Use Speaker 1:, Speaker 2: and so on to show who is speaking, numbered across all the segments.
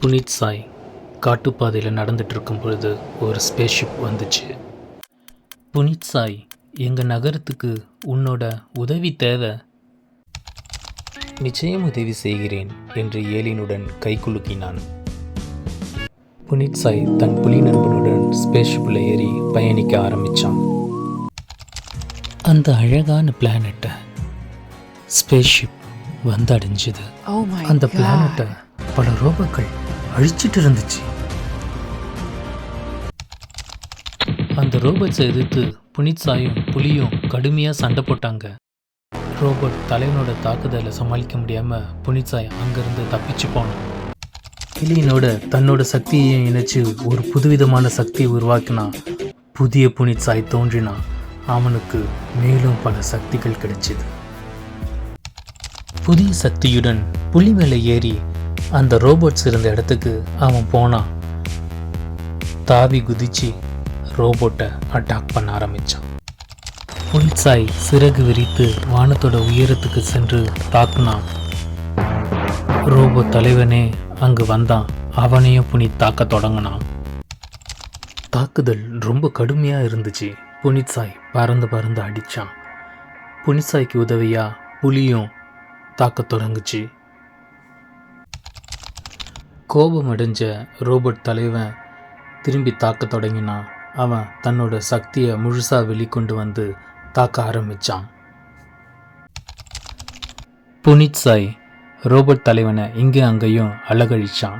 Speaker 1: புனித் சாய் காட்டுப்பாதையில் நடந்துட்டு இருக்கும் பொழுது ஒரு ஸ்பேஸ்ஷிப் வந்துச்சு. புனித் சாய், எங்கள் நகரத்துக்கு உன்னோட உதவி தேவை. நிச்சயம் உதவி செய்கிறேன் என்று ஏலியனுடன் கைகுலுக்கினான். புனித் சாய் தன் புலி நண்பனுடன் ஸ்பேஸ்ஷிப்பில் ஏறி பயணிக்க ஆரம்பித்தான். அந்த அழகான பிளானட்டை ஸ்பேஸ்ஷிப் வந்தடைஞ்சுது. அந்த பிளானட்டை பல ரோபோக்கள் அழிச்சிட்டு இருந்துச்சு. அந்த ரோபோட்ஸை எதிர்த்து புனித் சாயும் புலியும் கடுமையாக சண்டை போட்டாங்க. ரோபோட் தலைவனோட தாக்குதலை சமாளிக்க முடியாமல் புனித் சாய் அங்கேருந்து தப்பிச்சு போனான். ஏலியனோட தன்னோட சக்தியை இணைச்சு ஒரு புதுவிதமான சக்தியை உருவாக்கினான். புதிய புனித் சாய் தோன்றினான். அவனுக்கு மேலும் பல சக்திகள் கிடைச்சிது. புதிய சக்தியுடன் புலி மேலே ஏறி அந்த ரோபோட்ஸ் இருந்த இடத்துக்கு அவன் போனான். தாவி குதிச்சு ரோபோட்டை அட்டாக் பண்ண ஆரம்பித்தான். புனித் சாய் சிறகு விரித்து வானத்தோட உயரத்துக்கு சென்று தாக்குனான். ரோபோட் தலைவனே அங்கு வந்தான். அவனையும் புனித் தாக்க தொடங்கினான். தாக்குதல் ரொம்ப கடுமையாக இருந்துச்சு. புனித் சாய் பறந்து பறந்து அடித்தான். புனித் சாய்க்கு உதவியாக புலியும் தாக்க தொடங்குச்சு. கோபமடைஞ்ச ரோபோட் தலைவன் திரும்பி தாக்க தொடங்கினான். அவன் தன்னோட சக்தியை முழுசாக வெளிக்கொண்டு வந்து தாக்க ஆரம்பித்தான். புனித் சாய் ரோபோட் தலைவனை இங்கே அங்கேயும் அலகழிச்சான்.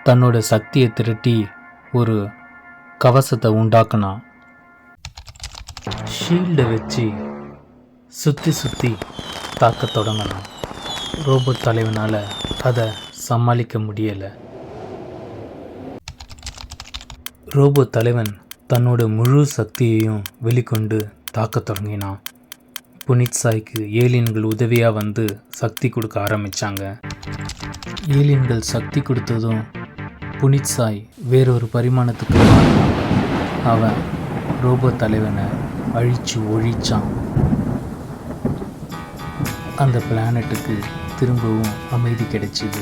Speaker 1: தன்னோட சக்தியை திரட்டி ஒரு கவசத்தை உண்டாக்குனான். ஷீல்டை வச்சு சுற்றி சுற்றி தாக்க தொடங்கினான். ரோபோட் தலைவனால் அதை சமாளிக்க முடியலை. ரோபோட் தலைவன் தன்னோட முழு சக்தியையும் வெளிக்கொண்டு தாக்க தொடங்கினான். புனித் சாய்க்கு ஏலியன்கள் உதவியாக வந்து சக்தி கொடுக்க ஆரம்பித்தாங்க. ஏலியன்கள் சக்தி கொடுத்ததும் புனித் சாய் வேறொரு பரிமாணத்துக்கு மாறினான். அவன் ரோபோட் தலைவனை அழித்து ஒழிச்சான். அந்த பிளானட்டுக்கு திரும்பவும் அமைதி கிடைச்சிது.